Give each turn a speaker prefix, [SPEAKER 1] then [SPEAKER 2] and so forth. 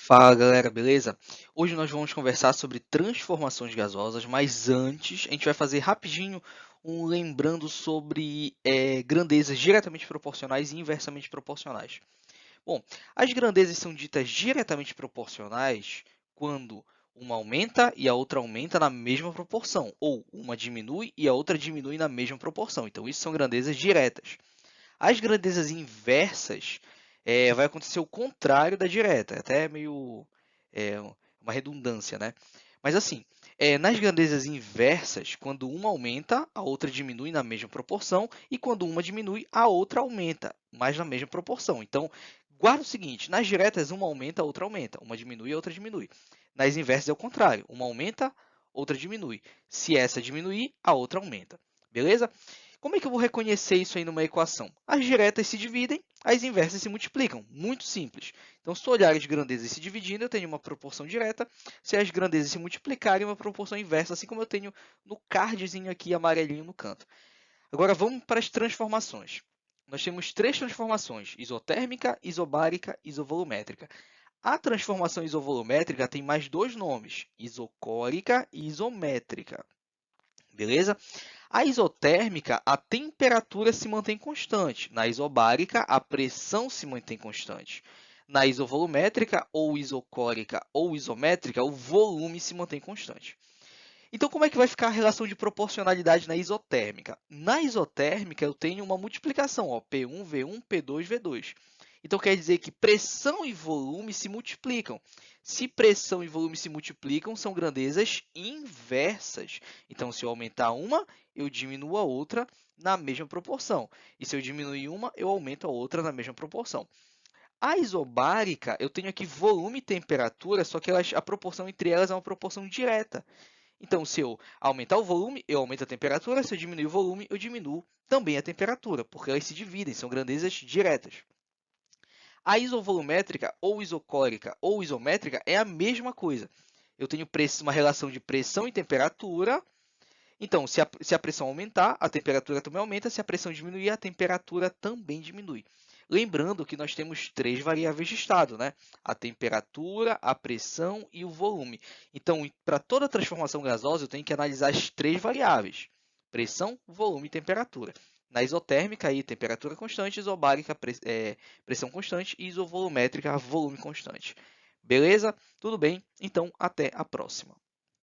[SPEAKER 1] Fala galera, beleza? Hoje nós vamos conversar sobre transformações gasosas, mas antes a gente vai fazer rapidinho um lembrando sobre grandezas diretamente proporcionais e inversamente proporcionais. Bom, as grandezas são ditas diretamente proporcionais quando uma aumenta e a outra aumenta na mesma proporção, ou uma diminui e a outra diminui na mesma proporção. Então, isso são grandezas diretas. As grandezas inversas vai acontecer o contrário da direta, até meio é, uma redundância, né? Mas assim, nas grandezas inversas, quando uma aumenta, a outra diminui na mesma proporção, e quando uma diminui, a outra aumenta, mas na mesma proporção. Então, guarda o seguinte, nas diretas, uma aumenta, a outra aumenta, uma diminui, a outra diminui. Nas inversas é o contrário, uma aumenta, outra diminui. Se essa diminuir, a outra aumenta. Beleza? Como é que eu vou reconhecer isso aí numa equação? As diretas se dividem, as inversas se multiplicam. Muito simples. Então, se tu olhar as grandezas se dividindo, eu tenho uma proporção direta. Se as grandezas se multiplicarem, uma proporção inversa, assim como eu tenho no cardzinho aqui amarelinho no canto. Agora, vamos para as transformações. Nós temos três transformações, isotérmica, isobárica e isovolumétrica. A transformação isovolumétrica tem mais dois nomes, isocórica e isométrica. Beleza? A isotérmica, a temperatura se mantém constante. Na isobárica, a pressão se mantém constante. Na isovolumétrica, ou isocórica, ou isométrica, o volume se mantém constante. Então, como é que vai ficar a relação de proporcionalidade na isotérmica? Na isotérmica, eu tenho uma multiplicação, ó, P1, V1, P2, V2. Então, quer dizer que pressão e volume se multiplicam. Se pressão e volume se multiplicam, são grandezas inversas. Então, se eu aumentar uma, eu diminuo a outra na mesma proporção. E se eu diminuir uma, eu aumento a outra na mesma proporção. A isobárica, eu tenho aqui volume e temperatura, só que a proporção entre elas é uma proporção direta. Então, se eu aumentar o volume, eu aumento a temperatura. Se eu diminuir o volume, eu diminuo também a temperatura, porque elas se dividem, são grandezas diretas. A isovolumétrica, ou isocórica, ou isométrica é a mesma coisa. Eu tenho uma relação de pressão e temperatura. Então, se a pressão aumentar, a temperatura também aumenta. Se a pressão diminuir, a temperatura também diminui. Lembrando que nós temos três variáveis de estado, né? A temperatura, a pressão e o volume. Então, para toda transformação gasosa, eu tenho que analisar as três variáveis: pressão, volume e temperatura. Na isotérmica, aí, temperatura constante, isobárica, pressão constante e isovolumétrica, volume constante. Beleza? Tudo bem? Então, até a próxima.